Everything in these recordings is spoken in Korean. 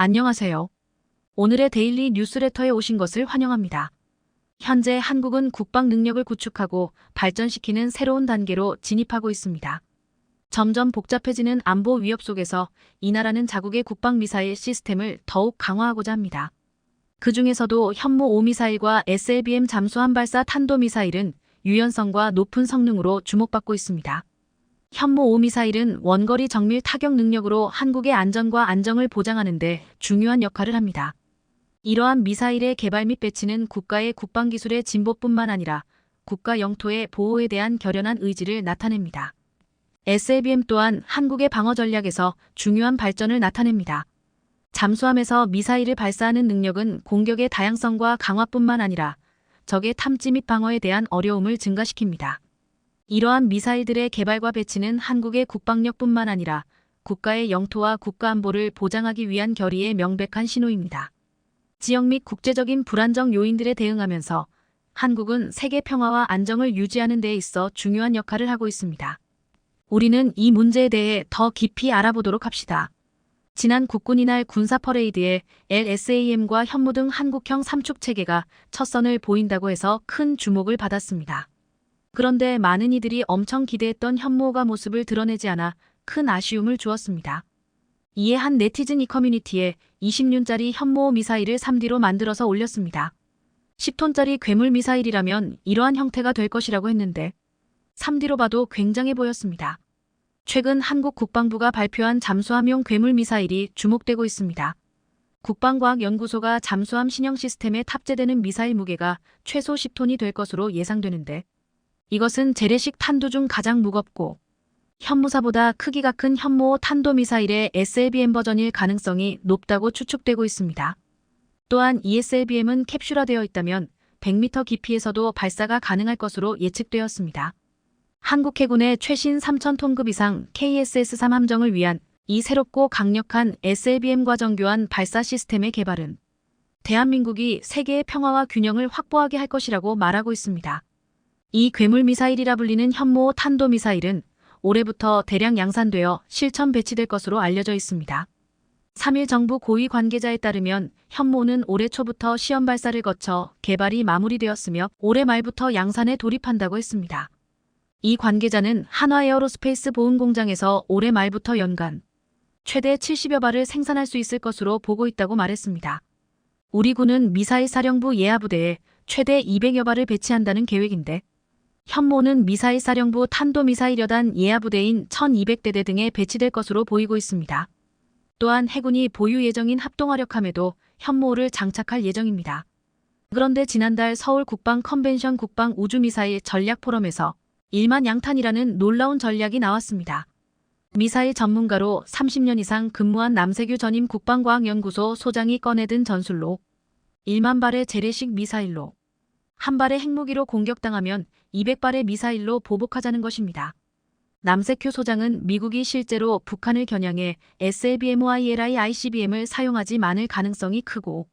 안녕하세요. 오늘의 데일리 뉴스레터에 오신 것을 환영합니다. 현재 한국은 국방 능력을 구축하고 발전시키는 새로운 단계로 진입하고 있습니다. 점점 복잡해지는 안보 위협 속에서 이 나라는 자국의 국방 미사일 시스템을 더욱 강화하고자 합니다. 그 중에서도 현무 5미사일과 SLBM 잠수함 발사 탄도미사일은 유연성과 높은 성능으로 주목받고 있습니다. 현무 5미사일은 원거리 정밀 타격 능력으로 한국의 안전과 안정을 보장하는 데 중요한 역할을 합니다. 이러한 미사일의 개발 및 배치는 국가의 국방기술의 진보뿐만 아니라 국가 영토의 보호에 대한 결연한 의지를 나타냅니다. SLBM 또한 한국의 방어 전략에서 중요한 발전을 나타냅니다. 잠수함에서 미사일을 발사하는 능력은 공격의 다양성과 강화뿐만 아니라 적의 탐지 및 방어에 대한 어려움을 증가시킵니다. 이러한 미사일들의 개발과 배치는 한국의 국방력뿐만 아니라 국가의 영토와 국가안보를 보장하기 위한 결의의 명백한 신호입니다. 지역 및 국제적인 불안정 요인들에 대응하면서 한국은 세계 평화와 안정을 유지하는 데 있어 중요한 역할을 하고 있습니다. 우리는 이 문제에 대해 더 깊이 알아보도록 합시다. 지난 국군이 날 군사 퍼레이드에 LSAM과 현무 등 한국형 삼축 체계가 첫 선을 보인다고 해서 큰 주목을 받았습니다. 그런데 많은 이들이 엄청 기대했던 현무호가 모습을 드러내지 않아 큰 아쉬움을 주었습니다. 이에 한 네티즌 이 커뮤니티에 20륜짜리 현무호 미사일을 3D로 만들어서 올렸습니다. 10톤짜리 괴물 미사일이라면 이러한 형태가 될 것이라고 했는데 3D로 봐도 굉장해 보였습니다. 최근 한국 국방부가 발표한 잠수함용 괴물 미사일이 주목되고 있습니다. 국방과학연구소가 잠수함 신형 시스템에 탑재되는 미사일 무게가 최소 10톤이 될 것으로 예상되는데 이것은 재래식 탄두 중 가장 무겁고 현무사보다 크기가 큰 현무5 탄도미사일의 SLBM 버전일 가능성이 높다고 추측되고 있습니다. 또한 이 SLBM은 캡슐화되어 있다면 100m 깊이에서도 발사가 가능할 것으로 예측되었습니다. 한국 해군의 최신 3,000톤급 이상 KSS-3 함정을 위한 이 새롭고 강력한 SLBM과 정교한 발사 시스템의 개발은 대한민국이 세계의 평화와 균형을 확보하게 할 것이라고 말하고 있습니다. 이 괴물 미사일이라 불리는 현무5 탄도미사일은 올해부터 대량 양산되어 실전 배치될 것으로 알려져 있습니다. 3일 정부 고위 관계자에 따르면 현무호는 올해 초부터 시험 발사를 거쳐 개발이 마무리되었으며 올해 말부터 양산에 돌입한다고 했습니다. 이 관계자는 한화에어로스페이스 보훈공장에서 올해 말부터 연간 최대 70여 발을 생산할 수 있을 것으로 보고 있다고 말했습니다. 우리 군은 미사일 사령부 예하부대에 최대 200여 발을 배치한다는 계획인데 현무호는 미사일 사령부 탄도미사일여단 예하부대인 1200대대 등에 배치될 것으로 보이고 있습니다. 또한 해군이 보유 예정인 합동화력함에도 현무호를 장착할 예정입니다. 그런데 지난달 서울 국방 컨벤션 국방 우주미사일 전략 포럼에서 1만 양탄이라는 놀라운 전략이 나왔습니다. 미사일 전문가로 30년 이상 근무한 남세규 전임 국방과학연구소 소장이 꺼내든 전술로 1만 발의 재래식 미사일로 한 발의 핵무기로 공격당하면 200발의 미사일로 보복하자는 것입니다. 남세큐 소장은 미국이 실제로 북한을 겨냥해 SLBM-OILI ICBM을 사용하지 않을 가능성이 크고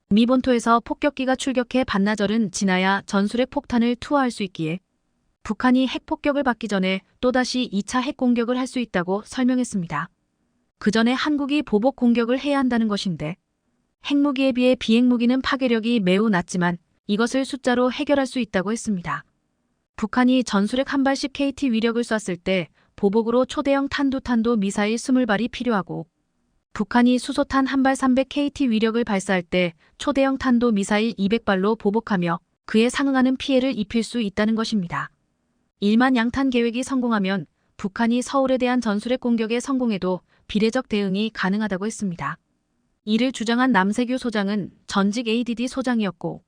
미 본토에서 폭격기가 출격해 반나절은 지나야 전술핵 폭탄을 투하할 수 있기에 북한이 핵폭격을 받기 전에 또다시 2차 핵공격을 할 수 있다고 설명했습니다. 그 전에 한국이 보복 공격을 해야 한다는 것인데 핵무기에 비해 비핵무기는 파괴력이 매우 낮지만 이것을 숫자로 해결할 수 있다고 했습니다. 북한이 전술핵 한 발씩 KT 위력을 쐈을 때 보복으로 초대형 탄도 미사일 20발이 필요하고 북한이 수소탄 한 발 300KT 위력을 발사할 때 초대형 탄도 미사일 200발로 보복하며 그에 상응하는 피해를 입힐 수 있다는 것입니다. 1만 양탄 계획이 성공하면 북한이 서울에 대한 전술핵 공격에 성공해도 비례적 대응이 가능하다고 했습니다. 이를 주장한 남세규 소장은 전직 ADD 소장이었고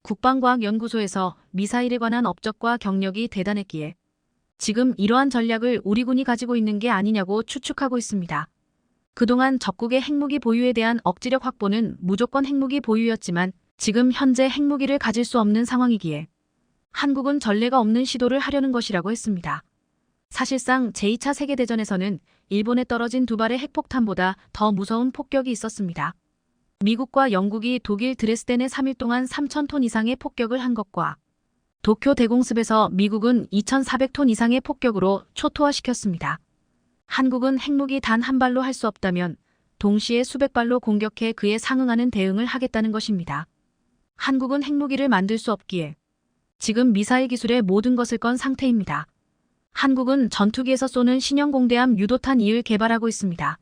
국방과학연구소에서 미사일에 관한 업적과 경력이 대단했기에 지금 이러한 전략을 우리 군이 가지고 있는 게 아니냐고 추측하고 있습니다. 그동안 적국의 핵무기 보유에 대한 억지력 확보는 무조건 핵무기 보유였지만 지금 현재 핵무기를 가질 수 없는 상황이기에 한국은 전례가 없는 시도를 하려는 것이라고 했습니다. 사실상 제2차 세계대전에서는 일본에 떨어진 2발의 핵폭탄보다 더 무서운 폭격이 있었습니다. 미국과 영국이 독일 드레스덴에 3일 동안 3,000톤 이상의 폭격을 한 것과 도쿄 대공습에서 미국은 2,400톤 이상의 폭격으로 초토화시켰습니다. 한국은 핵무기 단 한 발로 할 수 없다면 동시에 수백 발로 공격해 그에 상응하는 대응을 하겠다는 것입니다. 한국은 핵무기를 만들 수 없기에 지금 미사일 기술의 모든 것을 건 상태입니다. 한국은 전투기에서 쏘는 신형공대함 유도탄 2을 개발하고 있습니다.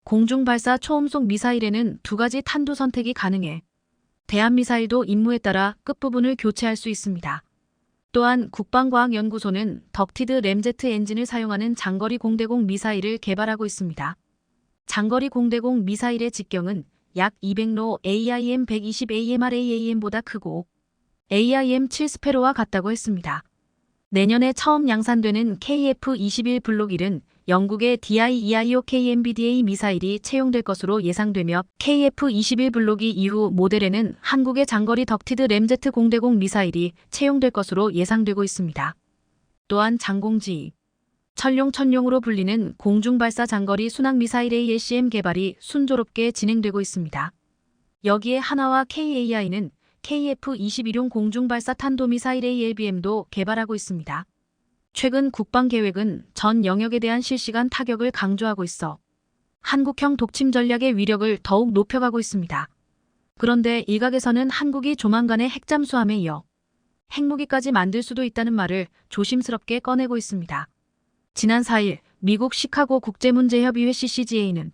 공중발사 초음속 미사일에는 두 가지 탄두 선택이 가능해 대한미사일도 임무에 따라 끝부분을 교체할 수 있습니다. 또한 국방과학연구소는 덕티드 램제트 엔진을 사용하는 장거리 공대공 미사일을 개발하고 있습니다. 장거리 공대공 미사일의 직경은 약 200로 AIM-120 AMRAAM보다 크고 AIM-7 스페로와 같다고 했습니다. 내년에 처음 양산되는 KF-21 블록 1은 영국의 DIEIOK MBDA 미사일이 채용될 것으로 예상되며 KF-21 블록 2 이후 모델에는 한국의 장거리 덕티드 램제트 공대공 미사일이 채용될 것으로 예상되고 있습니다. 또한 장공지, 천룡으로 불리는 공중발사 장거리 순항미사일 ALCM 개발이 순조롭게 진행되고 있습니다. 여기에 한화와 KAI는 KF-21용 공중발사 탄도미사일 ALBM도 개발하고 있습니다. 최근 국방계획은 전 영역에 대한 실시간 타격을 강조하고 있어 한국형 독침 전략의 위력을 더욱 높여가고 있습니다. 그런데 일각에서는 한국이 조만간에 핵잠수함에 이어 핵무기까지 만들 수도 있다는 말을 조심스럽게 꺼내고 있습니다. 지난 4일 미국 시카고 국제문제협의회 CCGA는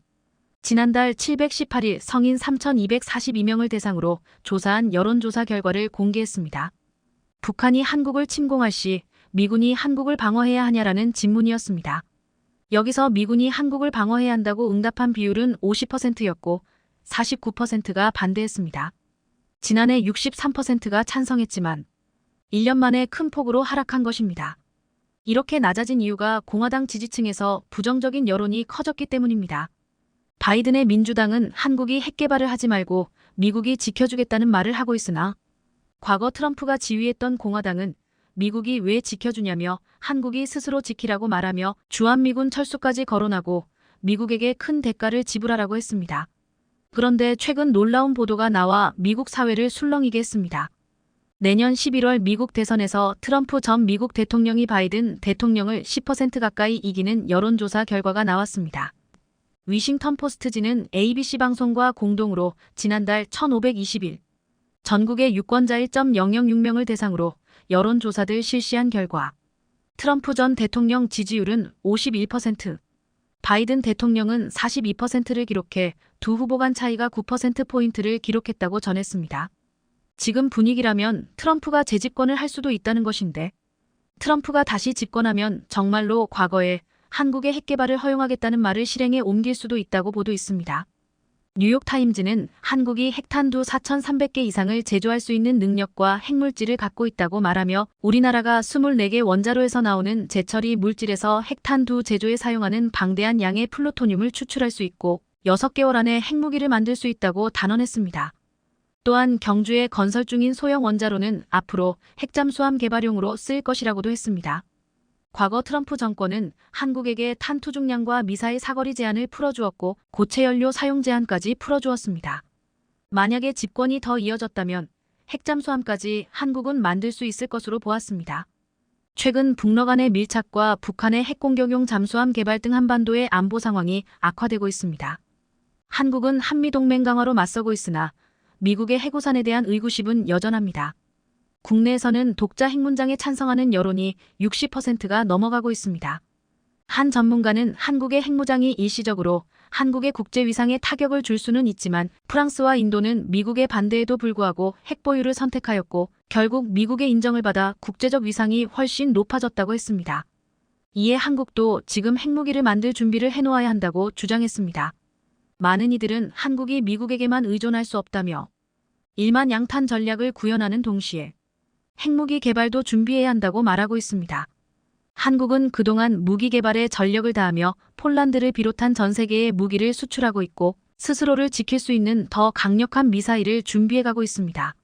지난달 718일 성인 3,242명을 대상으로 조사한 여론조사 결과를 공개했습니다. 북한이 한국을 침공할 시 미군이 한국을 방어해야 하냐라는 질문이었습니다. 여기서 미군이 한국을 방어해야 한다고 응답한 비율은 50%였고 49%가 반대했습니다. 지난해 63%가 찬성했지만 1년 만에 큰 폭으로 하락한 것입니다. 이렇게 낮아진 이유가 공화당 지지층에서 부정적인 여론이 커졌기 때문입니다. 바이든의 민주당은 한국이 핵 개발을 하지 말고 미국이 지켜주겠다는 말을 하고 있으나 과거 트럼프가 지휘했던 공화당은 미국이 왜 지켜주냐며 한국이 스스로 지키라고 말하며 주한미군 철수까지 거론하고 미국에게 큰 대가를 지불하라고 했습니다. 그런데 최근 놀라운 보도가 나와 미국 사회를 술렁이게 했습니다. 내년 11월 미국 대선에서 트럼프 전 미국 대통령이 바이든 대통령을 10% 가까이 이기는 여론조사 결과가 나왔습니다. 위싱턴 포스트지는 ABC 방송과 공동으로 지난달 1520일 전국의 유권자 1.006명을 대상으로 여론조사를 실시한 결과 트럼프 전 대통령 지지율은 51%, 바이든 대통령은 42%를 기록해 두 후보 간 차이가 9%포인트를 기록했다고 전했습니다. 지금 분위기라면 트럼프가 재집권을 할 수도 있다는 것인데 트럼프가 다시 집권하면 정말로 과거에 한국의 핵개발을 허용하겠다는 말을 실행에 옮길 수도 있다고 보도했습니다. 뉴욕타임즈는 한국이 핵탄두 4,300개 이상을 제조할 수 있는 능력과 핵물질을 갖고 있다고 말하며 우리나라가 24개 원자로에서 나오는 재처리 물질에서 핵탄두 제조에 사용하는 방대한 양의 플루토늄을 추출할 수 있고 6개월 안에 핵무기를 만들 수 있다고 단언했습니다. 또한 경주에 건설 중인 소형 원자로는 앞으로 핵잠수함 개발용으로 쓰일 것이라고도 했습니다. 과거 트럼프 정권은 한국에게 탄 투중량과 미사일 사거리 제한을 풀어주었고 고체 연료 사용 제한까지 풀어주었습니다. 만약에 집권이 더 이어졌다면 핵잠수함까지 한국은 만들 수 있을 것으로 보았습니다. 최근 북러 간의 밀착과 북한의 핵공격용 잠수함 개발 등 한반도의 안보 상황이 악화되고 있습니다. 한국은 한미동맹 강화로 맞서고 있으나 미국의 핵우산에 대한 의구심은 여전합니다. 국내에서는 독자 핵문장에 찬성하는 여론이 60%가 넘어가고 있습니다. 한 전문가는 한국의 핵무장이 일시적으로 한국의 국제위상에 타격을 줄 수는 있지만 프랑스와 인도는 미국의 반대에도 불구하고 핵보유를 선택하였고 결국 미국의 인정을 받아 국제적 위상이 훨씬 높아졌다고 했습니다. 이에 한국도 지금 핵무기를 만들 준비를 해놓아야 한다고 주장했습니다. 많은 이들은 한국이 미국에게만 의존할 수 없다며 일만양탄 전략을 구현하는 동시에 핵무기 개발도 준비해야 한다고 말하고 있습니다. 한국은 그동안 무기 개발에 전력을 다하며 폴란드를 비롯한 전 세계에 무기를 수출하고 있고 스스로를 지킬 수 있는 더 강력한 미사일을 준비해가고 있습니다.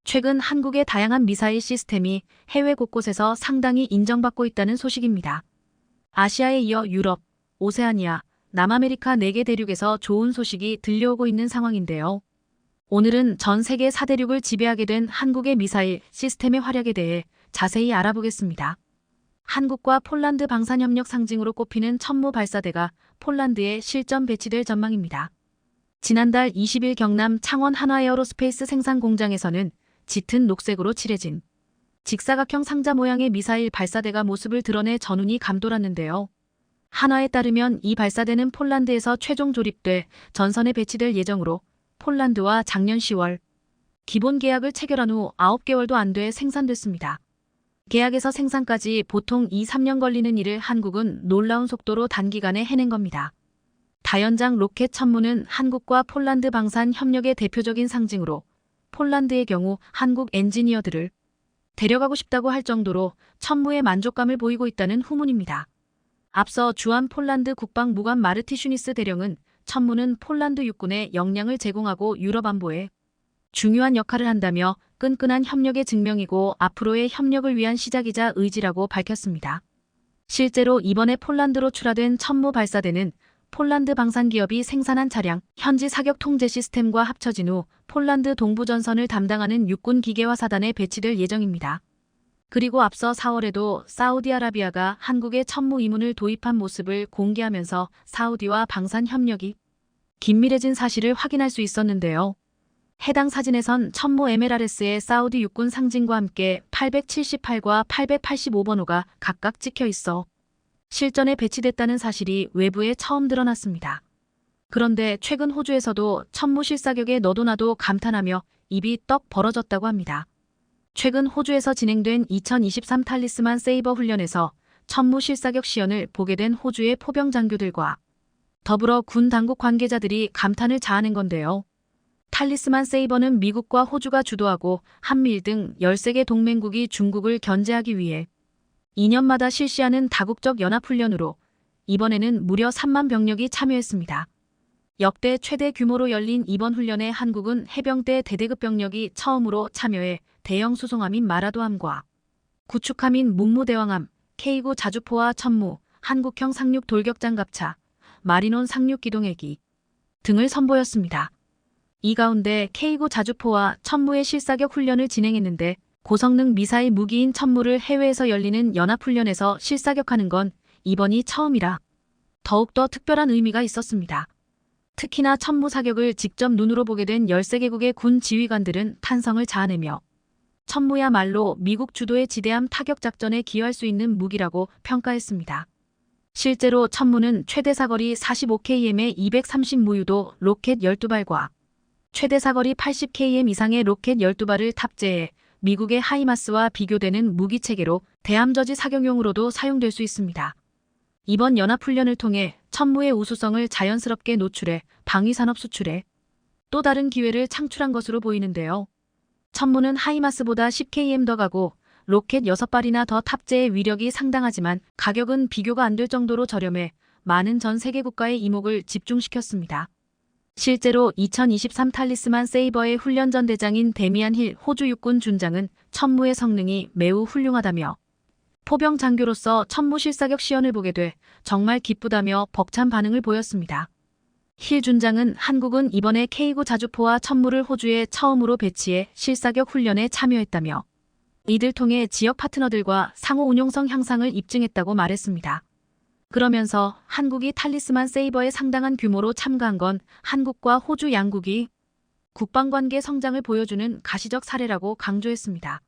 최근 한국의 다양한 미사일 시스템이 해외 곳곳에서 상당히 인정받고 있다는 소식입니다. 아시아에 이어 유럽, 오세아니아, 남아메리카 4개 대륙에서 좋은 소식이 들려오고 있는 상황인데요. 오늘은 전 세계 4대륙을 지배하게 된 한국의 미사일 시스템의 활약에 대해 자세히 알아보겠습니다. 한국과 폴란드 방산협력 상징으로 꼽히는 천무 발사대가 폴란드에 실전 배치될 전망입니다. 지난달 20일 경남 창원 한화에어로스페이스 생산 공장에서는 짙은 녹색으로 칠해진 직사각형 상자 모양의 미사일 발사대가 모습을 드러내 전운이 감돌았는데요. 한화에 따르면 이 발사대는 폴란드에서 최종 조립돼 전선에 배치될 예정으로 폴란드와 작년 10월 기본 계약을 체결한 후 9개월도 안 돼 생산됐습니다. 계약에서 생산까지 보통 2~3년 걸리는 일을 한국은 놀라운 속도로 단기간에 해낸 겁니다. 다연장 로켓 천무는 한국과 폴란드 방산 협력의 대표적인 상징으로 폴란드의 경우 한국 엔지니어들을 데려가고 싶다고 할 정도로 천무에 만족감을 보이고 있다는 후문입니다. 앞서 주한 폴란드 국방무관 마르티슈니스 대령은 천무는 폴란드 육군에 역량을 제공하고 유럽 안보에 중요한 역할을 한다며 끈끈한 협력의 증명이고 앞으로의 협력을 위한 시작이자 의지라고 밝혔습니다. 실제로 이번에 폴란드로 출하된 천무 발사대는 폴란드 방산기업이 생산한 차량, 현지 사격 통제 시스템과 합쳐진 후 폴란드 동부 전선을 담당하는 육군 기계화 사단에 배치될 예정입니다. 그리고 앞서 4월에도 사우디아라비아가 한국에 천무 이문을 도입한 모습을 공개하면서 사우디와 방산 협력이 긴밀해진 사실을 확인할 수 있었는데요. 해당 사진에선 천무 MLRS의 사우디 육군 상징과 함께 878과 885번호가 각각 찍혀 있어 실전에 배치됐다는 사실이 외부에 처음 드러났습니다. 그런데 최근 호주에서도 천무 실사격에 너도나도 감탄하며 입이 떡 벌어졌다고 합니다. 최근 호주에서 진행된 2023 탈리스만 세이버 훈련에서 천무 실사격 시연을 보게 된 호주의 포병 장교들과 더불어 군 당국 관계자들이 감탄을 자아낸 건데요. 탈리스만 세이버는 미국과 호주가 주도하고 한미일 등 13개 동맹국이 중국을 견제하기 위해 2년마다 실시하는 다국적 연합훈련으로 이번에는 무려 3만 병력이 참여했습니다. 역대 최대 규모로 열린 이번 훈련에 한국은 해병대 대대급 병력이 처음으로 참여해 대형 수송함인 마라도함과 구축함인 문무대왕함, K9 자주포와 천무, 한국형 상륙 돌격장갑차, 마리논 상륙 기동헬기 등을 선보였습니다. 이 가운데 K9 자주포와 천무의 실사격 훈련을 진행했는데 고성능 미사일 무기인 천무를 해외에서 열리는 연합훈련에서 실사격하는 건 이번이 처음이라 더욱더 특별한 의미가 있었습니다. 특히나 천무 사격을 직접 눈으로 보게 된 13개국의 군 지휘관들은 탄성을 자아내며 천무야말로 미국 주도의 지대함 타격 작전에 기여할 수 있는 무기라고 평가했습니다. 실제로 천무는 최대 사거리 45km의 230무유도 로켓 12발과 최대 사거리 80km 이상의 로켓 12발을 탑재해 미국의 하이마스와 비교되는 무기체계로 대함저지 사격용으로도 사용될 수 있습니다. 이번 연합훈련을 통해 천무의 우수성을 자연스럽게 노출해 방위산업 수출에 또 다른 기회를 창출한 것으로 보이는데요. 천무는 하이마스보다 10km 더 가고 로켓 6발이나 더 탑재해 위력이 상당하지만 가격은 비교가 안 될 정도로 저렴해 많은 전 세계 국가의 이목을 집중시켰습니다. 실제로 2023 탈리스만 세이버의 훈련전 대장인 데미안 힐 호주 육군 준장은 천무의 성능이 매우 훌륭하다며 포병 장교로서 천무 실사격 시연을 보게 돼 정말 기쁘다며 벅찬 반응을 보였습니다. 힐 준장은 한국은 이번에 K9 자주포와 천무를 호주에 처음으로 배치해 실사격 훈련에 참여했다며 이들 통해 지역 파트너들과 상호 운용성 향상을 입증했다고 말했습니다. 그러면서 한국이 탈리스만 세이버에 상당한 규모로 참가한 건 한국과 호주 양국이 국방관계 성장을 보여주는 가시적 사례라고 강조했습니다.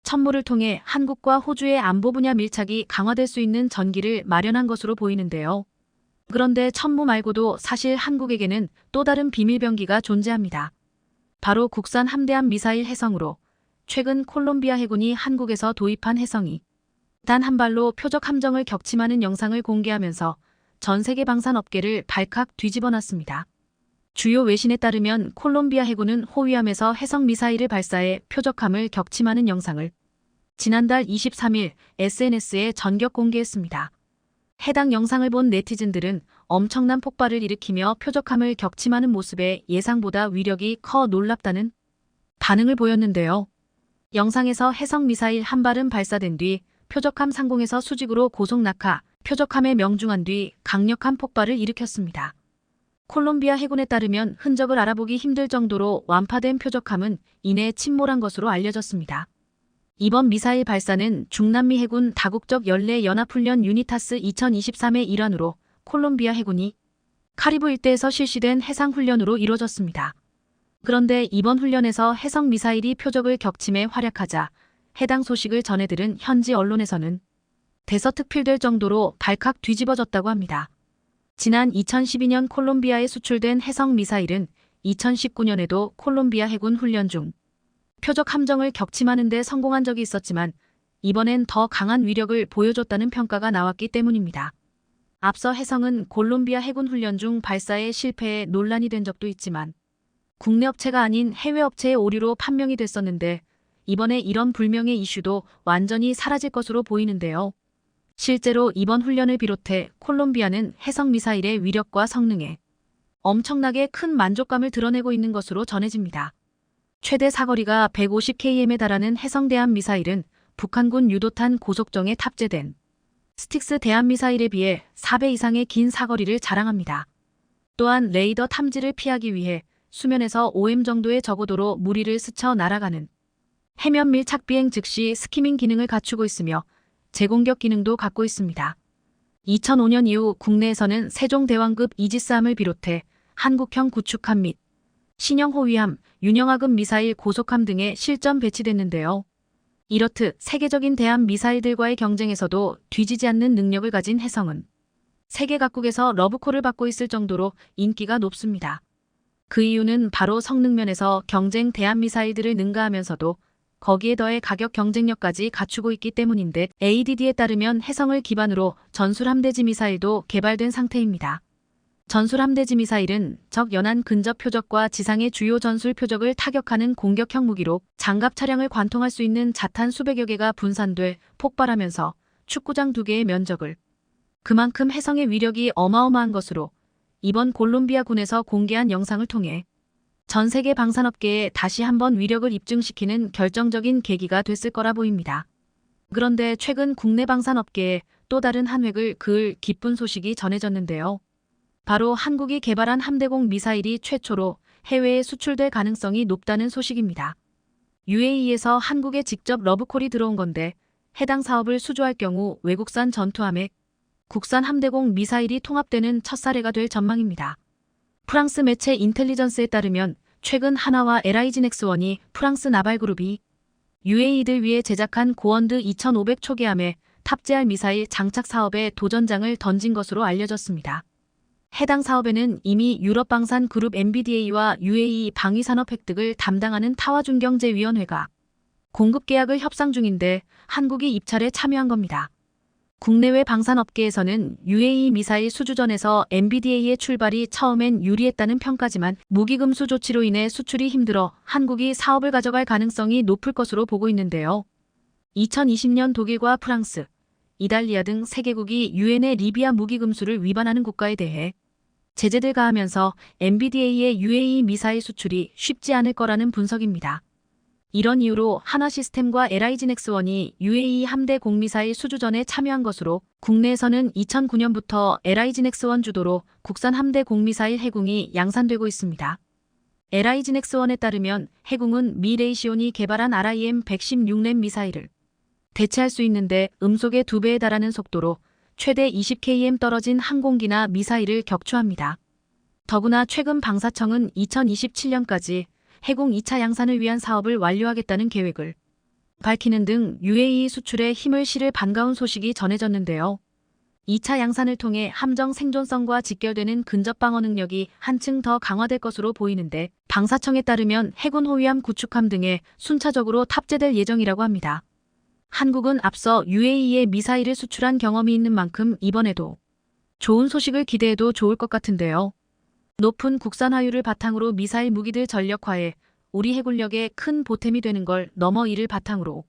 천무를 통해 한국과 호주의 안보 분야 밀착이 강화될 수 있는 전기를 마련한 것으로 보이는데요. 그런데 천무 말고도 사실 한국에게는 또 다른 비밀병기가 존재합니다. 바로 국산 함대함 미사일 해성으로 최근 콜롬비아 해군이 한국에서 도입한 해성이 단 한 발로 표적 함정을 격침하는 영상을 공개하면서 전 세계 방산업계를 발칵 뒤집어놨습니다. 주요 외신에 따르면 콜롬비아 해군은 호위함에서 해성 미사일을 발사해 표적함을 격침하는 영상을 지난달 23일 SNS에 전격 공개했습니다. 해당 영상을 본 네티즌들은 엄청난 폭발을 일으키며 표적함을 격침하는 모습에 예상보다 위력이 커 놀랍다는 반응을 보였는데요. 영상에서 해성 미사일 한 발은 발사된 뒤 표적함 상공에서 수직으로 고속 낙하, 표적함에 명중한 뒤 강력한 폭발을 일으켰습니다. 콜롬비아 해군에 따르면 흔적을 알아보기 힘들 정도로 완파된 표적함은 이내 침몰한 것으로 알려졌습니다. 이번 미사일 발사는 중남미 해군 다국적 연례 연합훈련 유니타스 2023의 일환으로 콜롬비아 해군이 카리브 일대에서 실시된 해상훈련으로 이루어졌습니다. 그런데 이번 훈련에서 해상 미사일이 표적을 격침해 활약하자 해당 소식을 전해들은 현지 언론에서는 대서특필될 정도로 발칵 뒤집어졌다고 합니다. 지난 2012년 콜롬비아에 수출된 해상 미사일은 2019년에도 콜롬비아 해군 훈련 중 표적 함정을 격침하는 데 성공한 적이 있었지만 이번엔 더 강한 위력을 보여줬다는 평가가 나왔기 때문입니다. 앞서 해성은 콜롬비아 해군 훈련 중 발사에 실패해 논란이 된 적도 있지만 국내 업체가 아닌 해외 업체의 오류로 판명이 됐었는데 이번에 이런 불명예 이슈도 완전히 사라질 것으로 보이는데요. 실제로 이번 훈련을 비롯해 콜롬비아는 해상 미사일의 위력과 성능에 엄청나게 큰 만족감을 드러내고 있는 것으로 전해집니다. 최대 사거리가 150km에 달하는 해성 대함 미사일은 북한군 유도탄 고속정에 탑재된 스틱스 대함 미사일에 비해 4배 이상의 긴 사거리를 자랑합니다. 또한 레이더 탐지를 피하기 위해 수면에서 5m 정도의 저고도로 무리를 스쳐 날아가는 해면 밀착 비행 즉시 스키밍 기능을 갖추고 있으며 제공격 기능도 갖고 있습니다. 2005년 이후 국내에서는 세종대왕급 이지스함을 비롯해 한국형 구축함 및 신형 호위함, 윤영하급 미사일 고속함 등에 실전 배치됐는데요. 이렇듯 세계적인 대함 미사일들과의 경쟁에서도 뒤지지 않는 능력을 가진 해성은 세계 각국에서 러브콜을 받고 있을 정도로 인기가 높습니다. 그 이유는 바로 성능면에서 경쟁 대함 미사일들을 능가하면서도 거기에 더해 가격 경쟁력까지 갖추고 있기 때문인데 ADD에 따르면 해성을 기반으로 전술함대지 미사일도 개발된 상태입니다. 전술함대지 미사일은 적 연안 근접 표적과 지상의 주요 전술 표적을 타격하는 공격형 무기로 장갑 차량을 관통할 수 있는 자탄 수백여 개가 분산돼 폭발하면서 축구장 2개의 면적을 그만큼 해성의 위력이 어마어마한 것으로 이번 콜롬비아 군에서 공개한 영상을 통해 전 세계 방산업계에 다시 한번 위력을 입증시키는 결정적인 계기가 됐을 거라 보입니다. 그런데 최근 국내 방산업계에 또 다른 한 획을 그을 기쁜 소식이 전해졌는데요. 바로 한국이 개발한 함대공 미사일이 최초로 해외에 수출될 가능성이 높다는 소식입니다. UAE에서 한국에 직접 러브콜이 들어온 건데 해당 사업을 수주할 경우 외국산 전투함에 국산 함대공 미사일이 통합되는 첫 사례가 될 전망입니다. 프랑스 매체 인텔리전스에 따르면 최근 하나와 LIG넥스원이 프랑스 나발그룹이 UAE들 위해 제작한 고원드 2500 초계함에 탑재할 미사일 장착 사업에 도전장을 던진 것으로 알려졌습니다. 해당 사업에는 이미 유럽방산 그룹 MBDA와 UAE 방위산업 획득을 담당하는 타와중경제위원회가 공급 계약을 협상 중인데 한국이 입찰에 참여한 겁니다. 국내외 방산업계에서는 UAE 미사일 수주전에서 MBDA의 출발이 처음엔 유리했다는 평가지만 무기금수 조치로 인해 수출이 힘들어 한국이 사업을 가져갈 가능성이 높을 것으로 보고 있는데요. 2020년 독일과 프랑스, 이탈리아 등 세계국이 유엔의 리비아 무기금수를 위반하는 국가에 대해 제재를 가하면서 MBDA의 UAE 미사일 수출이 쉽지 않을 거라는 분석입니다. 이런 이유로 하나시스템과 LIG넥스원이 UAE 함대 공미사일 수주전에 참여한 것으로 국내에서는 2009년부터 LIG넥스원 주도로 국산 함대 공미사일 해궁이 양산되고 있습니다. LIG넥스원에 따르면 해궁은 미 레이시온이 개발한 RIM-116램 미사일을 대체할 수 있는데 음속의 2배에 달하는 속도로 최대 20km 떨어진 항공기나 미사일을 격추합니다. 더구나 최근 방사청은 2027년까지 해궁 2차 양산을 위한 사업을 완료하겠다는 계획을 밝히는 등 UAE 수출에 힘을 실을 반가운 소식이 전해졌는데요. 2차 양산을 통해 함정 생존성과 직결되는 근접 방어 능력이 한층 더 강화될 것으로 보이는데 방사청에 따르면 해군 호위함 구축함 등에 순차적으로 탑재될 예정이라고 합니다. 한국은 앞서 UAE에 미사일을 수출한 경험이 있는 만큼 이번에도 좋은 소식을 기대해도 좋을 것 같은데요. 높은 국산 화율을 바탕으로 미사일 무기들 전력화에 우리 해군력에 큰 보탬이 되는 걸 넘어 이를 바탕으로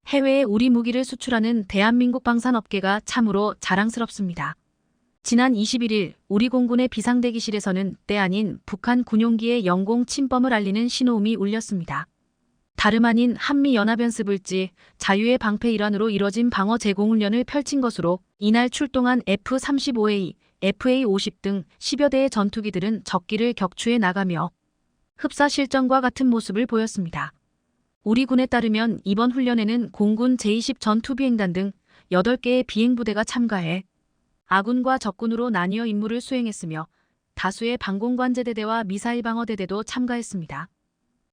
해외에 우리 무기를 수출하는 대한민국 방산업계가 참으로 자랑스럽습니다. 지난 21일 우리 공군의 비상대기실에서는 때 아닌 북한 군용기의 영공 침범을 알리는 신호음이 울렸습니다. 다름 아닌 한미연합연습을지 자유의 방패 일환으로 이뤄진 방어 제공훈련을 펼친 것으로 이날 출동한 F-35A, FA-50 등 10여 대의 전투기들은 적기를 격추해 나가며 흡사 실전과 같은 모습을 보였습니다. 우리 군에 따르면 이번 훈련에는 공군 제20 전투비행단 등 8개의 비행부대가 참가해 아군과 적군으로 나뉘어 임무를 수행했으며 다수의 방공관제대대와 미사일 방어대대도 참가했습니다.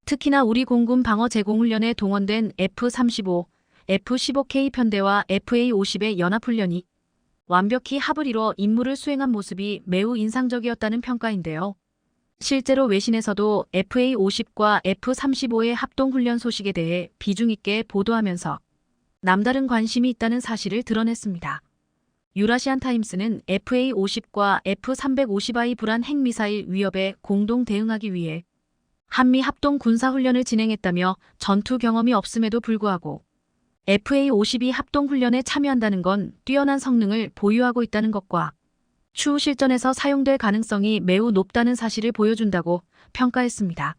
특히나 우리 공군 방어 제공훈련에 동원된 F-35, F-15K 편대와 FA-50의 연합훈련이 완벽히 합을 이뤄 임무를 수행한 모습이 매우 인상적이었다는 평가인데요. 실제로 외신에서도 FA-50과 F-35의 합동훈련 소식에 대해 비중 있게 보도하면서 남다른 관심이 있다는 사실을 드러냈습니다. 유라시안 타임스는 FA-50과 F-350I 불안 핵미사일 위협에 공동 대응하기 위해 한미 합동 군사훈련을 진행했다며 전투 경험이 없음에도 불구하고 FA-52 합동훈련에 참여한다는 건 뛰어난 성능을 보유하고 있다는 것과 추후 실전에서 사용될 가능성이 매우 높다는 사실을 보여준다고 평가했습니다.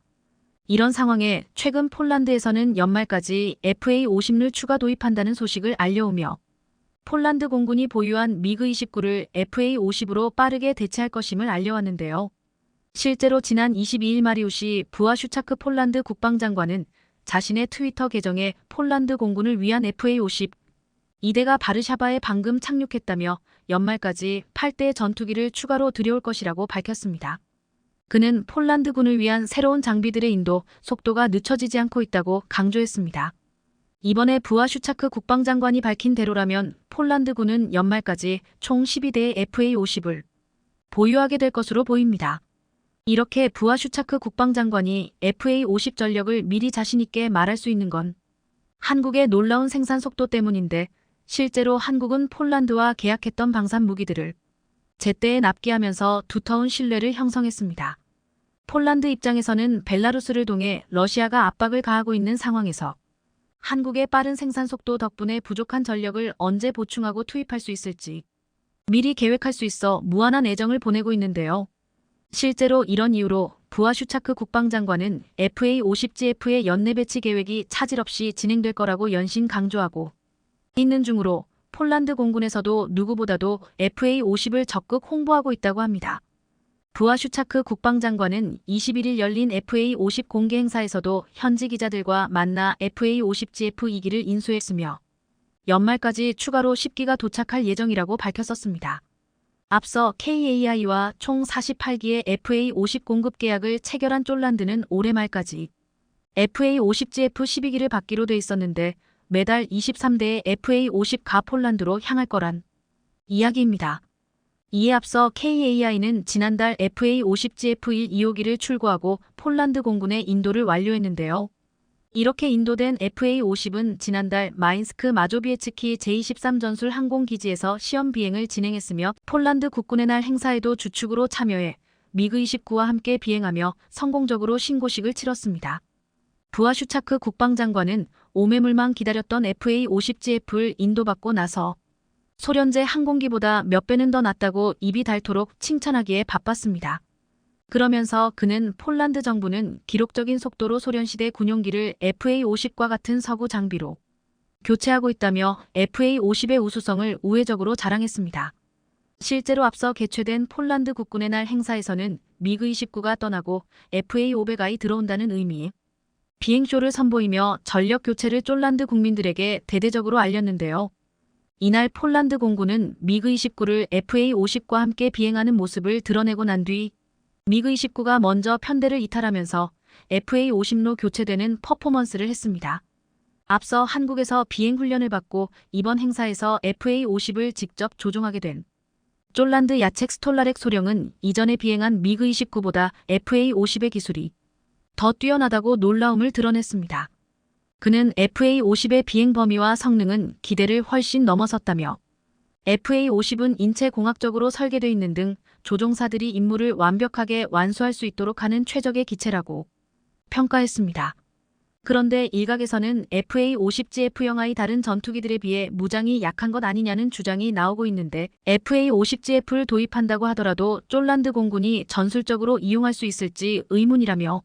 이런 상황에 최근 폴란드에서는 연말까지 FA-50를 추가 도입한다는 소식을 알려오며 폴란드 공군이 보유한 미그-29를 FA-50으로 빠르게 대체할 것임을 알려왔는데요. 실제로 지난 22일 마리우시 부아슈차크 폴란드 국방장관은 자신의 트위터 계정에 폴란드 공군을 위한 FA-50 2대가 바르샤바에 방금 착륙했다며 연말까지 8대 전투기를 추가로 들여올 것이라고 밝혔습니다. 그는 폴란드군을 위한 새로운 장비들의 인도 속도가 늦춰지지 않고 있다고 강조했습니다. 이번에 부아슈차크 국방장관이 밝힌 대로라면 폴란드군은 연말까지 총 12대의 FA-50을 보유하게 될 것으로 보입니다. 이렇게 부아슈차크 국방장관이 FA-50 전력을 미리 자신있게 말할 수 있는 건 한국의 놀라운 생산 속도 때문인데 실제로 한국은 폴란드와 계약했던 방산 무기들을 제때에 납기하면서 두터운 신뢰를 형성했습니다. 폴란드 입장에서는 벨라루스를 통해 러시아가 압박을 가하고 있는 상황에서 한국의 빠른 생산 속도 덕분에 부족한 전력을 언제 보충하고 투입할 수 있을지 미리 계획할 수 있어 무한한 애정을 보내고 있는데요. 실제로 이런 이유로 부아슈차크 국방장관은 FA-50GF의 연내 배치 계획이 차질 없이 진행될 거라고 연신 강조하고 있는 중으로 폴란드 공군에서도 누구보다도 FA-50을 적극 홍보하고 있다고 합니다. 부아슈차크 국방장관은 21일 열린 FA-50 공개 행사에서도 현지 기자들과 만나 FA-50GF 2기를 인수했으며 연말까지 추가로 10기가 도착할 예정이라고 밝혔었습니다. 앞서 KAI와 총 48기의 FA-50 공급 계약을 체결한 폴란드는 올해 말까지 FA-50GF 12기를 받기로 돼 있었는데 매달 23대의 FA-50가 폴란드로 향할 거란 이야기입니다. 이에 앞서 KAI는 지난달 FA-50GF 1 2호기를 출고하고 폴란드 공군에 인도를 완료했는데요. 이렇게 인도된 FA-50은 지난달 마인스크 마조비에츠키 제23 전술 항공기지에서 시험 비행을 진행했으며 폴란드 국군의 날 행사에도 주축으로 참여해 미그-29와 함께 비행하며 성공적으로 신고식을 치렀습니다. 부아슈차크 국방장관은 오매물망 기다렸던 FA-50GF를 인도받고 나서 소련제 항공기보다 몇 배는 더 낫다고 입이 닳도록 칭찬하기에 바빴습니다. 그러면서 그는 폴란드 정부는 기록적인 속도로 소련시대 군용기를 FA-50과 같은 서구 장비로 교체하고 있다며 FA-50의 우수성을 우회적으로 자랑했습니다. 실제로 앞서 개최된 폴란드 국군의 날 행사에서는 미그-29가 떠나고 FA-500I 들어온다는 의미의 비행쇼를 선보이며 전력 교체를 폴란드 국민들에게 대대적으로 알렸는데요. 이날 폴란드 공군은 미그-29를 FA-50과 함께 비행하는 모습을 드러내고 난 뒤 미그-29가 먼저 편대를 이탈하면서 FA-50로 교체되는 퍼포먼스를 했습니다. 앞서 한국에서 비행훈련을 받고 이번 행사에서 FA-50을 직접 조종하게 된 폴란드 야첵 스톨라렉 소령은 이전에 비행한 미그-29보다 FA-50의 기술이 더 뛰어나다고 놀라움을 드러냈습니다. 그는 FA-50의 비행 범위와 성능은 기대를 훨씬 넘어섰다며 FA-50은 인체공학적으로 설계되어 있는 등 조종사들이 임무를 완벽하게 완수할 수 있도록 하는 최적의 기체라고 평가했습니다. 그런데 일각에서는 FA-50GF형의 다른 전투기들에 비해 무장이 약한 것 아니냐는 주장이 나오고 있는데 FA-50GF를 도입한다고 하더라도 폴란드 공군이 전술적으로 이용할 수 있을지 의문이라며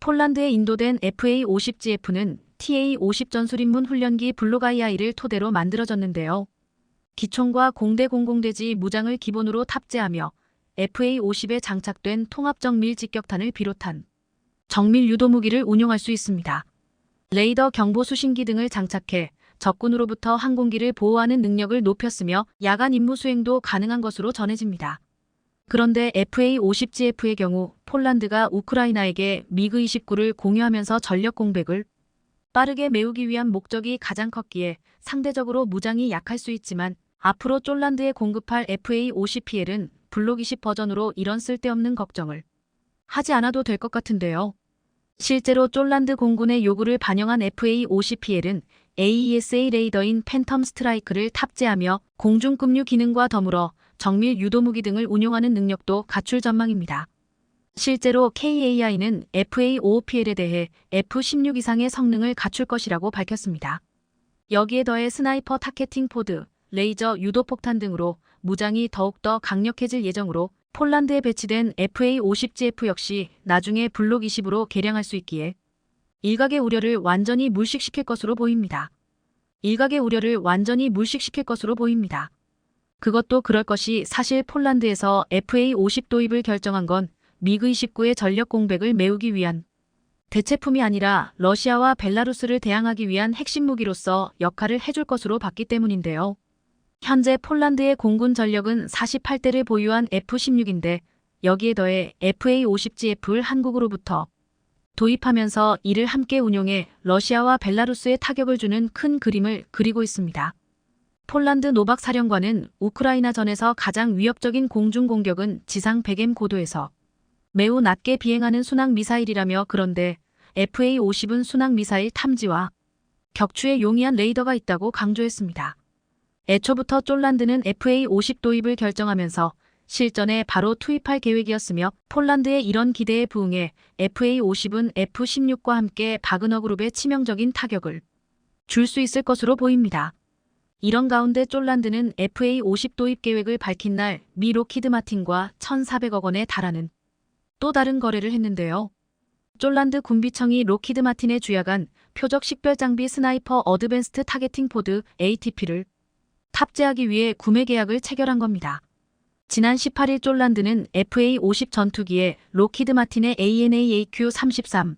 폴란드에 인도된 FA-50GF는 TA-50 전술인문 훈련기 블로가이아이를 토대로 만들어졌는데요. 기총과 공대 공공대지 무장을 기본으로 탑재하며 FA-50에 장착된 통합정밀 직격탄을 비롯한 정밀 유도 무기를 운용할 수 있습니다. 레이더 경보 수신기 등을 장착해 적군으로부터 항공기를 보호하는 능력을 높였으며 야간 임무 수행도 가능한 것으로 전해집니다. 그런데 FA-50GF의 경우 폴란드가 우크라이나에게 미그-29를 공유하면서 전력 공백을 빠르게 메우기 위한 목적이 가장 컸기에 상대적으로 무장이 약할 수 있지만 앞으로 쫄란드에 공급할 FA-50PL은 블록 20 버전으로 이런 쓸데없는 걱정을 하지 않아도 될 것 같은데요. 실제로 쫄란드 공군의 요구를 반영한 FA-50PL은 AESA 레이더인 팬텀 스트라이크를 탑재하며 공중급류 기능과 더불어 정밀 유도무기 등을 운용하는 능력도 갖출 전망입니다. 실제로 KAI는 FA-55PL에 대해 F-16 이상의 성능을 갖출 것이라고 밝혔습니다. 여기에 더해 스나이퍼 타겟팅 포드, 레이저 유도폭탄 등으로 무장이 더욱더 강력해질 예정으로 폴란드에 배치된 FA-50GF 역시 나중에 블록 20으로 개량할 수 있기에 일각의 우려를 완전히 물식시킬 것으로 보입니다. 그것도 그럴 것이 사실 폴란드에서 FA-50 도입을 결정한 건 미그-29의 전력 공백을 메우기 위한 대체품이 아니라 러시아와 벨라루스를 대항하기 위한 핵심 무기로서 역할을 해줄 것으로 봤기 때문인데요. 현재 폴란드의 공군 전력은 48대를 보유한 F-16인데 여기에 더해 FA-50GF를 한국으로부터 도입하면서 이를 함께 운용해 러시아와 벨라루스에 타격을 주는 큰 그림을 그리고 있습니다. 폴란드 노박 사령관은 우크라이나 전에서 가장 위협적인 공중 공격은 지상 100m 고도에서 매우 낮게 비행하는 순항 미사일이라며 그런데 FA-50은 순항 미사일 탐지와 격추에 용이한 레이더가 있다고 강조했습니다. 애초부터 쫄란드는 FA-50 도입을 결정하면서 실전에 바로 투입할 계획이었으며 폴란드의 이런 기대에 부응해 FA-50은 F-16과 함께 바그너 그룹에 치명적인 타격을 줄 수 있을 것으로 보입니다. 이런 가운데 쫄란드는 FA-50 도입 계획을 밝힌 날 미 로키드 마틴과 1,400억 원에 달하는 또 다른 거래를 했는데요. 쫄란드 군비청이 로키드 마틴에 주약한 표적 식별 장비 스나이퍼 어드밴스트 타겟팅 포드 ATP를 탑재하기 위해 구매 계약을 체결한 겁니다. 지난 18일 쫄란드는 FA-50 전투기에 로키드 마틴의 AN/AQ-33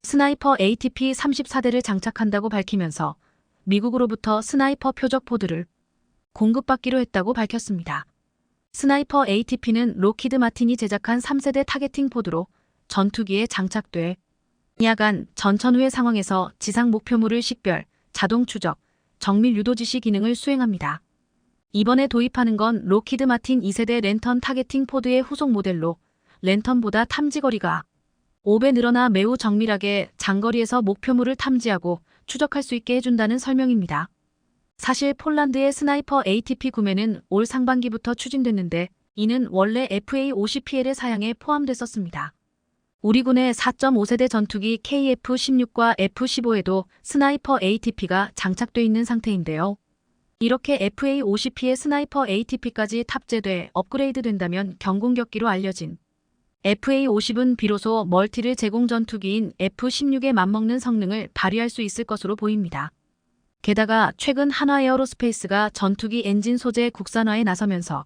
스나이퍼 ATP 34대를 장착한다고 밝히면서 미국으로부터 스나이퍼 표적 포드를 공급받기로 했다고 밝혔습니다. 스나이퍼 ATP는 로키드 마틴이 제작한 3세대 타겟팅 포드로 전투기에 장착돼 야간 전천 후의 상황에서 지상 목표물을 식별, 자동 추적, 정밀 유도 지시 기능을 수행합니다. 이번에 도입하는 건 로키드 마틴 2세대 랜턴 타겟팅 포드의 후속 모델로 랜턴보다 탐지거리가 5배 늘어나 매우 정밀하게 장거리에서 목표물을 탐지하고 추적할 수 있게 해준다는 설명입니다. 사실 폴란드의 스나이퍼 ATP 구매는 올 상반기부터 추진됐는데 이는 원래 FA-50PL의 사양에 포함됐었습니다. 우리 군의 4.5세대 전투기 KF-16과 F-15에도 스나이퍼 ATP가 장착돼 있는 상태인데요. 이렇게 FA-50P의 스나이퍼 ATP까지 탑재돼 업그레이드 된다면 경공격기로 알려진 FA-50은 비로소 멀티를 제공 전투기인 F-16에 맞먹는 성능을 발휘할 수 있을 것으로 보입니다. 게다가 최근 한화에어로스페이스가 전투기 엔진 소재 국산화에 나서면서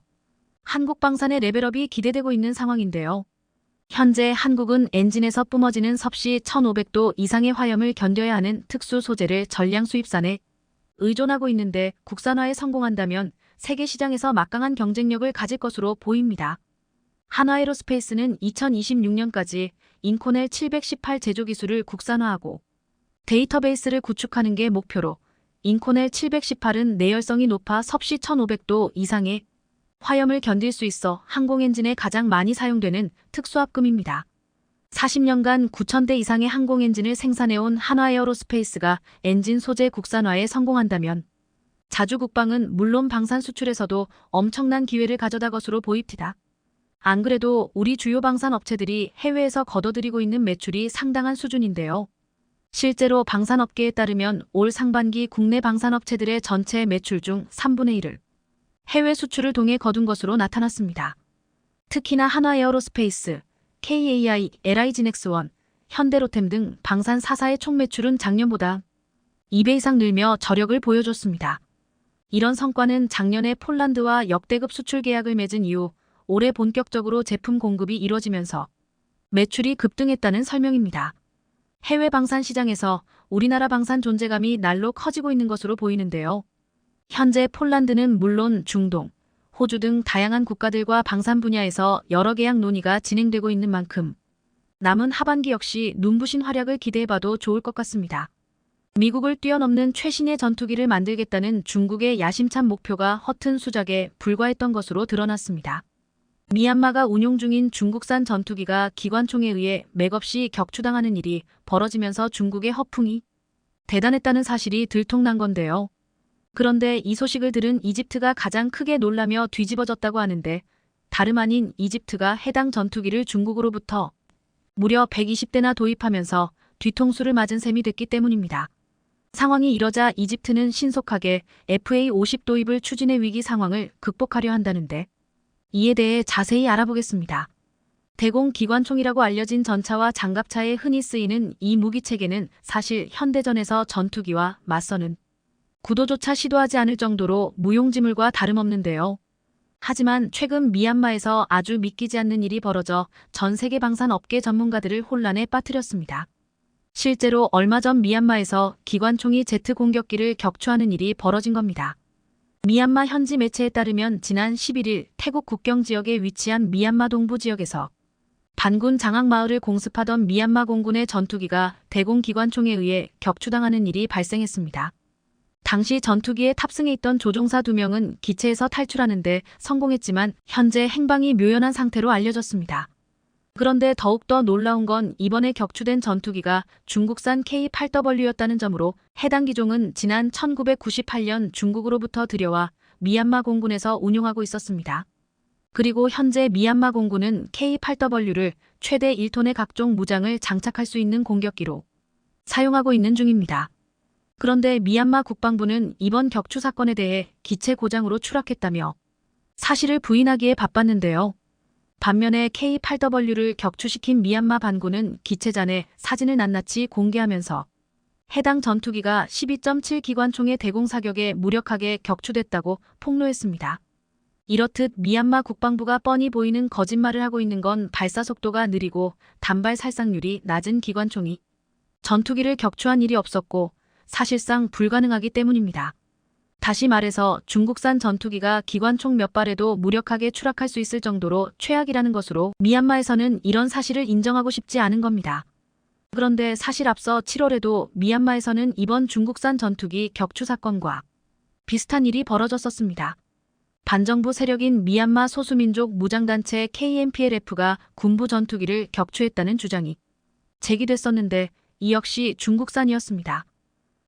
한국 방산의 레벨업이 기대되고 있는 상황인데요. 현재 한국은 엔진에서 뿜어지는 섭씨 1500도 이상의 화염을 견뎌야 하는 특수 소재를 전량 수입산에 의존하고 있는데 국산화에 성공한다면 세계 시장에서 막강한 경쟁력을 가질 것으로 보입니다. 한화에어로스페이스는 2026년까지 인코넬 718 제조 기술을 국산화하고 데이터베이스를 구축하는 게 목표로 인코넬 718은 내열성이 높아 섭씨 1500도 이상의 화염을 견딜 수 있어 항공엔진에 가장 많이 사용되는 특수합금입니다. 40년간 9,000대 이상의 항공엔진을 생산해온 한화에어로스페이스가 엔진 소재 국산화에 성공한다면 자주 국방은 물론 방산 수출에서도 엄청난 기회를 가져다 것으로 보입니다. 안 그래도 우리 주요 방산 업체들이 해외에서 거둬들이고 있는 매출이 상당한 수준인데요. 실제로 방산업계에 따르면 올 상반기 국내 방산업체들의 전체 매출 중 3분의 1을 해외 수출을 통해 거둔 것으로 나타났습니다. 특히나 한화에어로스페이스, KAI, LI지넥스원, 현대로템 등 방산 4사의 총 매출은 작년보다 2배 이상 늘며 저력을 보여줬습니다. 이런 성과는 작년에 폴란드와 역대급 수출 계약을 맺은 이후 올해 본격적으로 제품 공급이 이뤄지면서 매출이 급등했다는 설명입니다. 해외 방산 시장에서 우리나라 방산 존재감이 날로 커지고 있는 것으로 보이는데요. 현재 폴란드는 물론 중동, 호주 등 다양한 국가들과 방산 분야에서 여러 계약 논의가 진행되고 있는 만큼 남은 하반기 역시 눈부신 활약을 기대해봐도 좋을 것 같습니다. 미국을 뛰어넘는 최신의 전투기를 만들겠다는 중국의 야심찬 목표가 허튼 수작에 불과했던 것으로 드러났습니다. 미얀마가 운용 중인 중국산 전투기가 기관총에 의해 맥없이 격추당하는 일이 벌어지면서 중국의 허풍이 대단했다는 사실이 들통난 건데요. 그런데 이 소식을 들은 이집트가 가장 크게 놀라며 뒤집어졌다고 하는데 다름 아닌 이집트가 해당 전투기를 중국으로부터 무려 120대나 도입하면서 뒤통수를 맞은 셈이 됐기 때문입니다. 상황이 이러자 이집트는 신속하게 FA-50 도입을 추진해 위기 상황을 극복하려 한다는데 이에 대해 자세히 알아보겠습니다. 대공 기관총이라고 알려진 전차와 장갑차에 흔히 쓰이는 이 무기체계는 사실 현대전에서 전투기와 맞서는 구도조차 시도하지 않을 정도로 무용지물과 다름없는데요. 하지만 최근 미얀마에서 아주 믿기지 않는 일이 벌어져 전 세계 방산 업계 전문가들을 혼란에 빠뜨렸습니다. 실제로 얼마 전 미얀마에서 기관총이 제트 공격기를 격추하는 일이 벌어진 겁니다. 미얀마 현지 매체에 따르면 지난 11일 태국 국경 지역에 위치한 미얀마 동부 지역에서 반군 장악마을을 공습하던 미얀마 공군의 전투기가 대공 기관총에 의해 격추당하는 일이 발생했습니다. 당시 전투기에 탑승해 있던 조종사 2명은 기체에서 탈출하는 데 성공했지만 현재 행방이 묘연한 상태로 알려졌습니다. 그런데 더욱더 놀라운 건 이번에 격추된 전투기가 중국산 K-8W였다는 점으로 해당 기종은 지난 1998년 중국으로부터 들여와 미얀마 공군에서 운용하고 있었습니다. 그리고 현재 미얀마 공군은 K-8W를 최대 1톤의 각종 무장을 장착할 수 있는 공격기로 사용하고 있는 중입니다. 그런데 미얀마 국방부는 이번 격추 사건에 대해 기체 고장으로 추락했다며 사실을 부인하기에 바빴는데요. 반면에 K-8W를 격추시킨 미얀마 반군은 기체잔에 사진을 낱낱이 공개하면서 해당 전투기가 12.7 기관총의 대공사격에 무력하게 격추됐다고 폭로했습니다. 이렇듯 미얀마 국방부가 뻔히 보이는 거짓말을 하고 있는 건 발사 속도가 느리고 단발 살상률이 낮은 기관총이 전투기를 격추한 일이 없었고 사실상 불가능하기 때문입니다. 다시 말해서 중국산 전투기가 기관총 몇 발에도 무력하게 추락할 수 있을 정도로 최악이라는 것으로 미얀마에서는 이런 사실을 인정하고 싶지 않은 겁니다. 그런데 사실 앞서 7월에도 미얀마에서는 이번 중국산 전투기 격추 사건과 비슷한 일이 벌어졌었습니다. 반정부 세력인 미얀마 소수민족 무장단체 KNPLF가 군부 전투기를 격추했다는 주장이 제기됐었는데 이 역시 중국산이었습니다.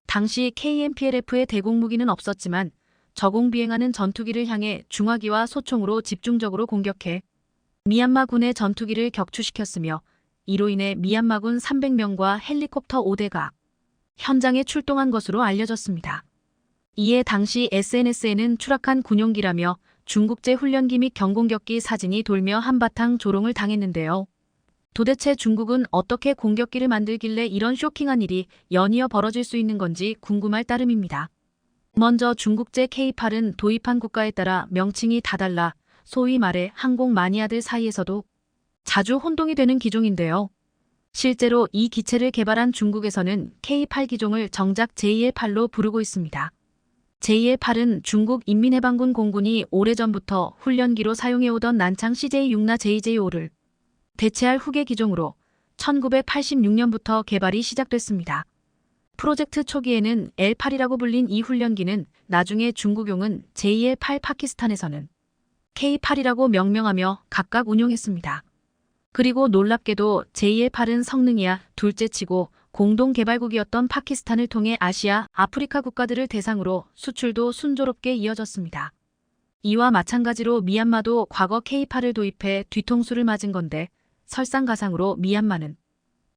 당시 KNPLF의 대공무기는 없었지만 저공 비행하는 전투기를 향해 중화기와 소총으로 집중적으로 공격해 미얀마군의 전투기를 격추시켰으며 이로 인해 미얀마군 300명과 헬리콥터 5대가 현장에 출동한 것으로 알려졌습니다. 이에 당시 SNS에는 추락한 군용기라며 중국제 훈련기 및 경공격기 사진이 돌며 한바탕 조롱을 당했는데요. 도대체 중국은 어떻게 공격기를 만들길래 이런 쇼킹한 일이 연이어 벌어질 수 있는 건지 궁금할 따름입니다. 먼저 중국제 K8은 도입한 국가에 따라 명칭이 다 달라 소위 말해 항공 마니아들 사이에서도 자주 혼동이 되는 기종인데요. 실제로 이 기체를 개발한 중국에서는 K8 기종을 정작 JL8로 부르고 있습니다. JL8은 중국 인민해방군 공군이 오래전부터 훈련기로 사용해오던 난창 CJ6나 JJ5를 대체할 후계 기종으로 1986년부터 개발이 시작됐습니다. 프로젝트 초기에는 L8이라고 불린 이 훈련기는 나중에 중국용은 JL8 파키스탄에서는 K8이라고 명명하며 각각 운용했습니다. 그리고 놀랍게도 JL8은 성능이야 둘째치고 공동개발국이었던 파키스탄을 통해 아시아, 아프리카 국가들을 대상으로 수출도 순조롭게 이어졌습니다. 이와 마찬가지로 미얀마도 과거 K8을 도입해 뒤통수를 맞은 건데 설상가상으로 미얀마는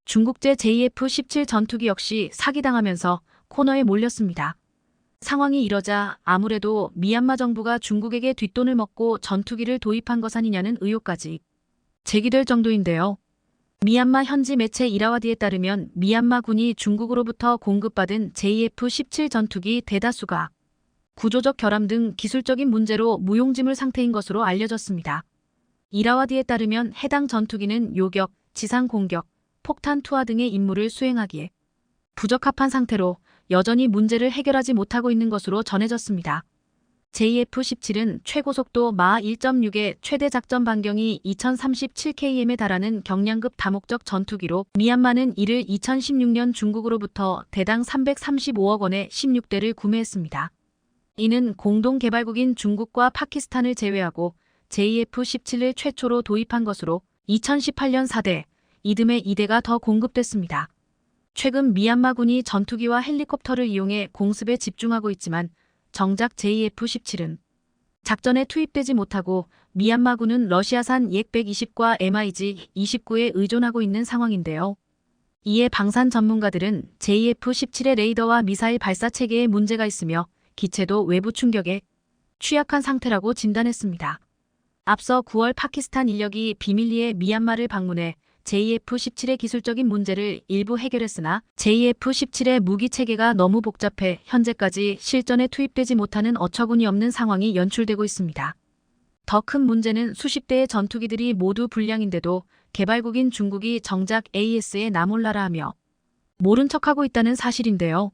중국제 JF-17 전투기 역시 사기당하면서 코너에 몰렸습니다. 상황이 이러자 아무래도 미얀마 정부가 중국에게 뒷돈을 먹고 전투기를 도입한 것 아니냐는 의혹까지 제기될 정도인데요. 미얀마 현지 매체 이라와디에 따르면 미얀마군이 중국으로부터 공급받은 JF-17 전투기 대다수가 구조적 결함 등 기술적인 문제로 무용지물 상태인 것으로 알려졌습니다. 이라와디에 따르면 해당 전투기는 요격, 지상 공격, 폭탄 투하 등의 임무를 수행하기에 부적합한 상태로 여전히 문제를 해결하지 못하고 있는 것으로 전해졌습니다. JF-17은 최고속도 마 1.6의 최대 작전 반경이 2037km에 달하는 경량급 다목적 전투기로 미얀마는 이를 2016년 중국으로부터 대당 335억 원에 16대를 구매했습니다. 이는 공동개발국인 중국과 파키스탄을 제외하고 JF-17을 최초로 도입한 것으로 2018년 4대, 이듬해 2대가 더 공급됐습니다. 최근 미얀마군이 전투기와 헬리콥터를 이용해 공습에 집중하고 있지만 정작 JF-17은 작전에 투입되지 못하고 미얀마군은 러시아산 옙-120과 MiG-29에 의존하고 있는 상황인데요. 이에 방산 전문가들은 JF-17의 레이더와 미사일 발사 체계에 문제가 있으며 기체도 외부 충격에 취약한 상태라고 진단했습니다. 앞서 9월 파키스탄 인력이 비밀리에 미얀마를 방문해 JF-17의 기술적인 문제를 일부 해결했으나 JF-17의 무기 체계가 너무 복잡해 현재까지 실전에 투입되지 못하는 어처구니 없는 상황이 연출되고 있습니다. 더 큰 문제는 수십 대의 전투기들이 모두 불량인데도 개발국인 중국이 정작 AS에 나몰라라 하며 모른 척하고 있다는 사실인데요.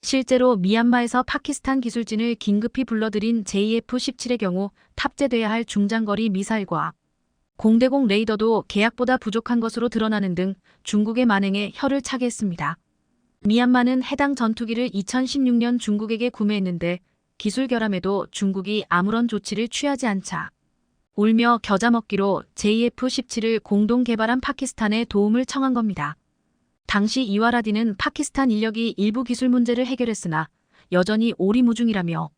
실제로 미얀마에서 파키스탄 기술진을 긴급히 불러들인 JF-17의 경우 탑재돼야 할 중장거리 미사일과 공대공 레이더도 계약보다 부족한 것으로 드러나는 등 중국의 만행에 혀를 차게 했습니다. 미얀마는 해당 전투기를 2016년 중국에게 구매했는데 기술 결함에도 중국이 아무런 조치를 취하지 않자 울며 겨자 먹기로 JF-17을 공동 개발한 파키스탄에 도움을 청한 겁니다. 당시 이와라디는 파키스탄 인력이 일부 기술 문제를 해결했으나 여전히 오리무중이라며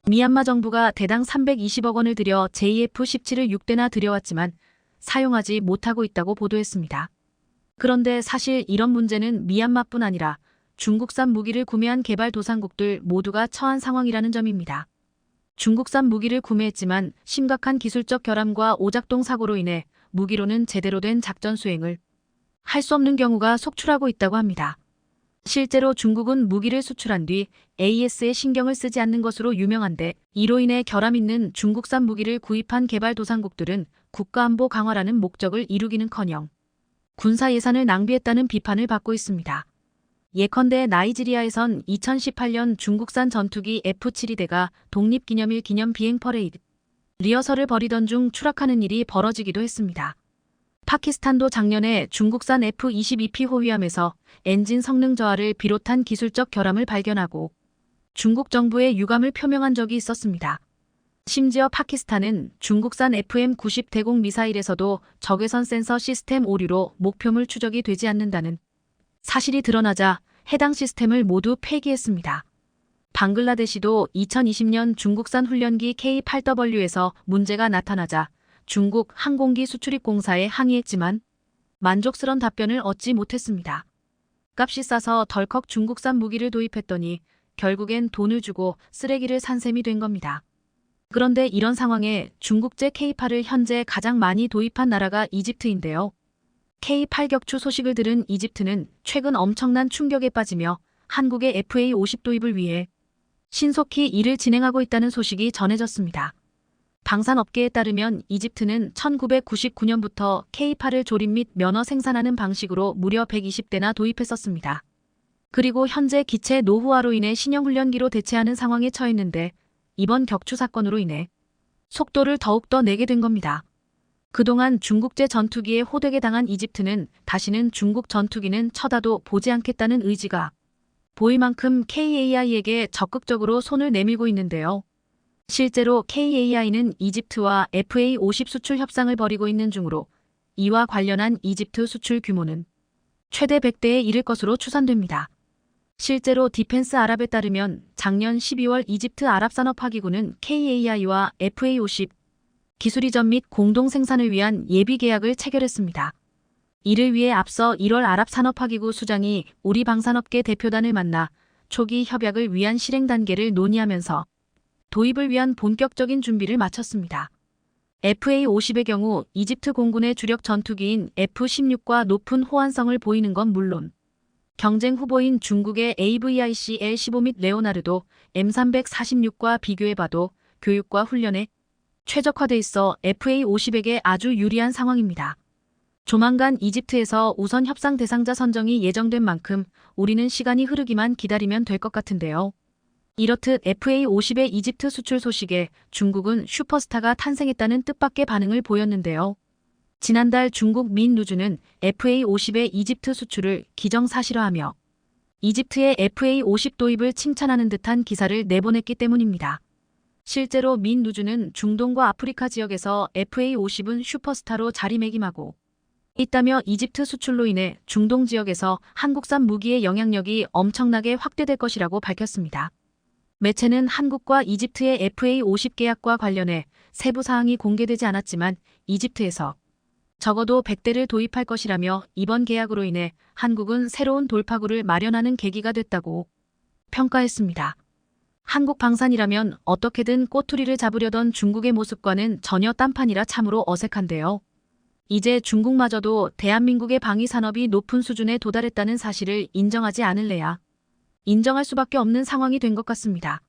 미얀마 정부가 대당 320억 원을 들여 JF-17을 6대나 들여왔지만 사용하지 못하고 있다고 보도했습니다. 그런데 사실 이런 문제는 미얀마뿐 아니라 중국산 무기를 구매한 개발도상국들 모두가 처한 상황이라는 점입니다. 중국산 무기를 구매했지만 심각한 기술적 결함과 오작동 사고로 인해 무기로는 제대로 된 작전 수행을 할 수 없는 경우가 속출하고 있다고 합니다. 실제로 중국은 무기를 수출한 뒤 AS에 신경을 쓰지 않는 것으로 유명한데 이로 인해 결함 있는 중국산 무기를 구입한 개발도상국들은 국가안보 강화라는 목적을 이루기는커녕 군사 예산을 낭비했다는 비판을 받고 있습니다. 예컨대 나이지리아에선 2018년 중국산 전투기 F-72대가 독립기념일 기념 비행 퍼레이드 리허설을 벌이던 중 추락하는 일이 벌어지기도 했습니다. 파키스탄도 작년에 중국산 F-22P 호위함에서 엔진 성능 저하를 비롯한 기술적 결함을 발견하고 중국 정부에 유감을 표명한 적이 있었습니다. 심지어 파키스탄은 중국산 FM-90 대공 미사일에서도 적외선 센서 시스템 오류로 목표물 추적이 되지 않는다는 사실이 드러나자 해당 시스템을 모두 폐기했습니다. 방글라데시도 2020년 중국산 훈련기 K-8W에서 문제가 나타나자 중국 항공기 수출입공사에 항의했지만 만족스런 답변을 얻지 못했습니다. 값이 싸서 덜컥 중국산 무기를 도입했더니 결국엔 돈을 주고 쓰레기를 산 셈이 된 겁니다. 그런데 이런 상황에 중국제 K8을 현재 가장 많이 도입한 나라가 이집트인데요. K8 격추 소식을 들은 이집트는 최근 엄청난 충격에 빠지며 한국의 FA-50 도입을 위해 신속히 일을 진행하고 있다는 소식이 전해졌습니다. 방산업계에 따르면 이집트는 1999년부터 K8을 조립 및 면허 생산하는 방식으로 무려 120대나 도입했었습니다. 그리고 현재 기체 노후화로 인해 신형훈련기로 대체하는 상황에 처했는데 이번 격추 사건으로 인해 속도를 더욱더 내게 된 겁니다. 그동안 중국제 전투기에 호되게 당한 이집트는 다시는 중국 전투기는 쳐다도 보지 않겠다는 의지가 보일 만큼 KAI에게 적극적으로 손을 내밀고 있는데요. 실제로 KAI는 이집트와 FA-50 수출 협상을 벌이고 있는 중으로 이와 관련한 이집트 수출 규모는 최대 100대에 이를 것으로 추산됩니다. 실제로 디펜스 아랍에 따르면 작년 12월 이집트 아랍산업화기구는 KAI와 FA-50 기술 이전 및 공동 생산을 위한 예비 계약을 체결했습니다. 이를 위해 앞서 1월 아랍산업화기구 수장이 우리 방산업계 대표단을 만나 초기 협약을 위한 실행 단계를 논의하면서 도입을 위한 본격적인 준비를 마쳤습니다. FA-50의 경우 이집트 공군의 주력 전투기인 F-16과 높은 호환성을 보이는 건 물론 경쟁 후보인 중국의 AVIC L-15 및 레오나르도 M346과 비교해봐도 교육과 훈련에 최적화돼 있어 FA-50에게 아주 유리한 상황입니다. 조만간 이집트에서 우선 협상 대상자 선정이 예정된 만큼 우리는 시간이 흐르기만 기다리면 될 것 같은데요. 이렇듯 FA50의 이집트 수출 소식에 중국은 슈퍼스타가 탄생했다는 뜻밖의 반응을 보였는데요. 지난달 중국 민누주는 FA50의 이집트 수출을 기정사실화하며 이집트의 FA50 도입을 칭찬하는 듯한 기사를 내보냈기 때문입니다. 실제로 민누주는 중동과 아프리카 지역에서 FA50은 슈퍼스타로 자리매김하고 있다며 이집트 수출로 인해 중동 지역에서 한국산 무기의 영향력이 엄청나게 확대될 것이라고 밝혔습니다. 매체는 한국과 이집트의 FA50 계약과 관련해 세부 사항이 공개되지 않았지만 이집트에서 적어도 100대를 도입할 것이라며 이번 계약으로 인해 한국은 새로운 돌파구를 마련하는 계기가 됐다고 평가했습니다. 한국 방산이라면 어떻게든 꼬투리를 잡으려던 중국의 모습과는 전혀 딴판이라 참으로 어색한데요. 이제 중국마저도 대한민국의 방위 산업이 높은 수준에 도달했다는 사실을 인정하지 않을래야 인정할 수밖에 없는 상황이 된 것 같습니다.